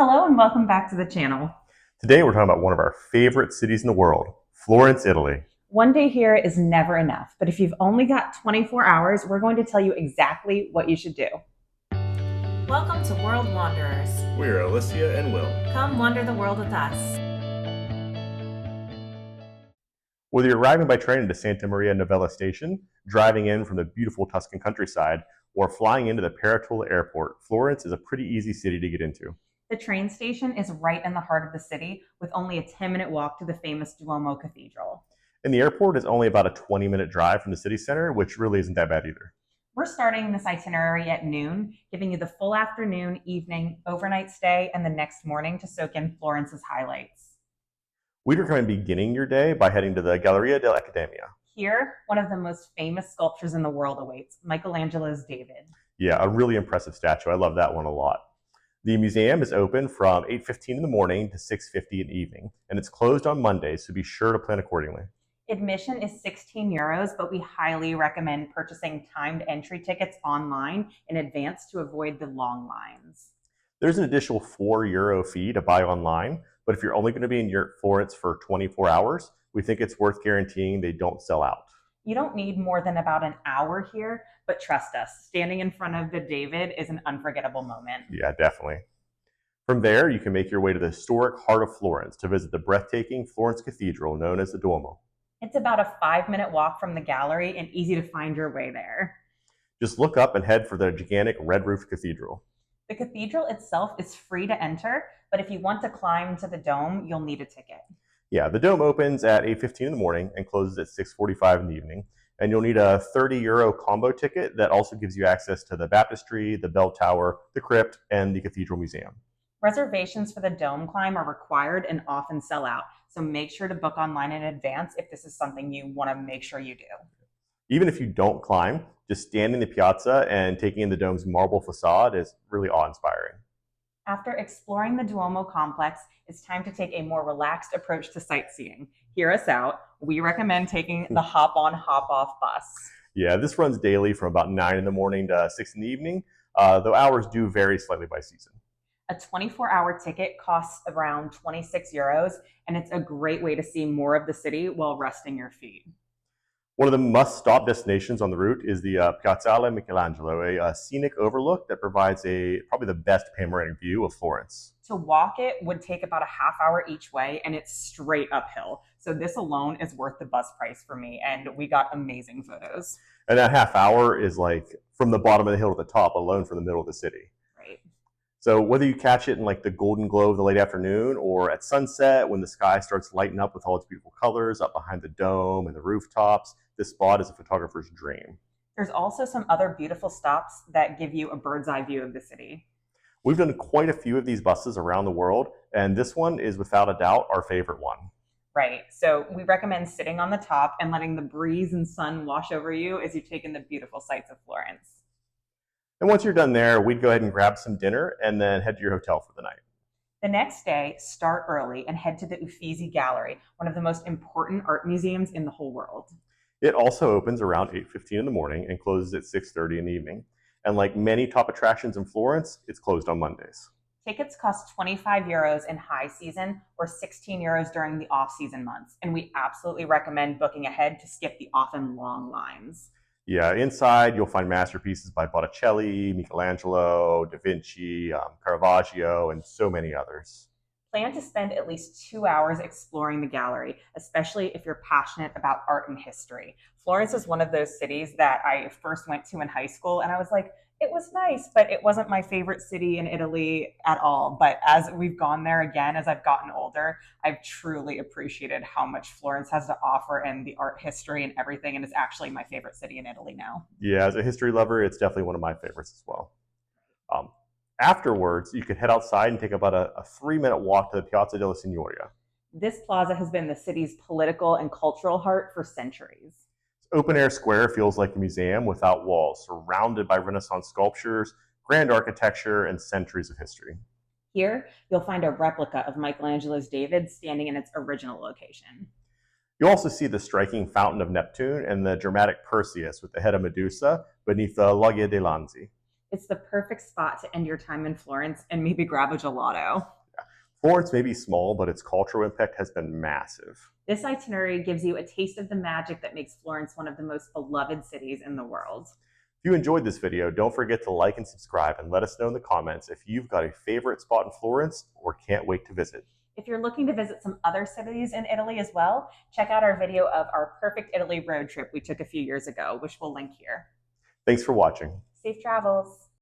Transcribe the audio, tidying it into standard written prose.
Hello and welcome back to the channel. Today we're talking about one of our favorite cities in the world, Florence, Italy. One day here is never enough, but if you've only got 24 hours, we're going to tell you exactly what you should do. Welcome to World Wanderers. We're Alicia and Will. Come wander the world with us. Whether you're arriving by train into Santa Maria Novella Station, driving in from the beautiful Tuscan countryside, or flying into the Piazzale Airport, Florence is a pretty easy city to get into. The train station is right in the heart of the city with only a 10-minute walk to the famous Duomo Cathedral. And the airport is only about a 20-minute drive from the city center, which really isn't that bad either. We're starting this itinerary at noon, giving you the full afternoon, evening, overnight stay, and the next morning to soak in Florence's highlights. We'd recommend beginning your day by heading to the Galleria dell'Accademia. Here, one of the most famous sculptures in the world awaits, Michelangelo's David. Yeah, a really impressive statue. I love that one a lot. The museum is open from 8:15 in the morning to 6:50 in the evening, and it's closed on Mondays, so be sure to plan accordingly. Admission is €16, but we highly recommend purchasing timed entry tickets online in advance to avoid the long lines. There's an additional €4 fee to buy online, but if you're only going to be in Florence for 24 hours, we think it's worth guaranteeing they don't sell out. You don't need more than about an hour here, but trust us, standing in front of the David is an unforgettable moment. Yeah, definitely. From there, you can make your way to the historic heart of Florence to visit the breathtaking Florence Cathedral known as the Duomo. It's about a 5-minute walk from the gallery and easy to find your way there. Just look up and head for the gigantic red-roofed cathedral. The cathedral itself is free to enter, but if you want to climb to the dome, you'll need a ticket. Yeah, the dome opens at 8:15 in the morning and closes at 6:45 in the evening. And you'll need a €30 combo ticket that also gives you access to the baptistry, the bell tower, the crypt, and the cathedral museum. Reservations for the dome climb are required and often sell out, so make sure to book online in advance if this is something you want to make sure you do. Even if you don't climb, just standing in the piazza and taking in the dome's marble facade is really awe-inspiring. After exploring the Duomo complex, it's time to take a more relaxed approach to sightseeing. Hear us out. We recommend taking the hop-on, hop-off bus. Yeah, this runs daily from about 9 in the morning to 6 in the evening, though hours do vary slightly by season. A 24-hour ticket costs around €26, and it's a great way to see more of the city while resting your feet. One of the must-stop destinations on the route is the Piazzale Michelangelo, a scenic overlook that provides probably the best panoramic view of Florence. To walk it would take about a half hour each way, and it's straight uphill. So this alone is worth the bus price for me, and we got amazing photos. And that half hour is like from the bottom of the hill to the top, alone from the middle of the city. Right. So whether you catch it in like the golden glow of the late afternoon or at sunset when the sky starts lighting up with all its beautiful colors up behind the dome and the rooftops, this spot is a photographer's dream. There's also some other beautiful stops that give you a bird's eye view of the city. We've done quite a few of these buses around the world, and this one is without a doubt our favorite one. Right. So we recommend sitting on the top and letting the breeze and sun wash over you as you take in the beautiful sights of Florence. And once you're done there, we'd go ahead and grab some dinner and then head to your hotel for the night. The next day, start early and head to the Uffizi Gallery, one of the most important art museums in the whole world. It also opens around 8:15 in the morning and closes at 6:30 in the evening. And like many top attractions in Florence, it's closed on Mondays. Tickets cost €25 in high season or €16 during the off-season months, and we absolutely recommend booking ahead to skip the often long lines. Yeah, inside you'll find masterpieces by Botticelli, Michelangelo, Da Vinci, Caravaggio, and so many others. Plan to spend at least 2 hours exploring the gallery, especially if you're passionate about art and history. Florence is one of those cities that I first went to in high school, and I was like, it was nice, but it wasn't my favorite city in Italy at all. But as we've gone there again, as I've gotten older, I've truly appreciated how much Florence has to offer and the art history and everything, and it's actually my favorite city in Italy now. Yeah, as a history lover, it's definitely one of my favorites as well. Afterwards, you could head outside and take about a 3-minute walk to the Piazza della Signoria. This plaza has been the city's political and cultural heart for centuries. Open-air square feels like a museum without walls, surrounded by Renaissance sculptures, grand architecture, and centuries of history. Here, you'll find a replica of Michelangelo's David standing in its original location. You'll also see the striking Fountain of Neptune and the dramatic Perseus with the head of Medusa beneath the Loggia dei Lanzi. It's the perfect spot to end your time in Florence and maybe grab a gelato. Florence may be small, but its cultural impact has been massive. This itinerary gives you a taste of the magic that makes Florence one of the most beloved cities in the world. If you enjoyed this video, don't forget to like and subscribe and let us know in the comments if you've got a favorite spot in Florence or can't wait to visit. If you're looking to visit some other cities in Italy as well, check out our video of our perfect Italy road trip we took a few years ago, which we'll link here. Thanks for watching. Safe travels.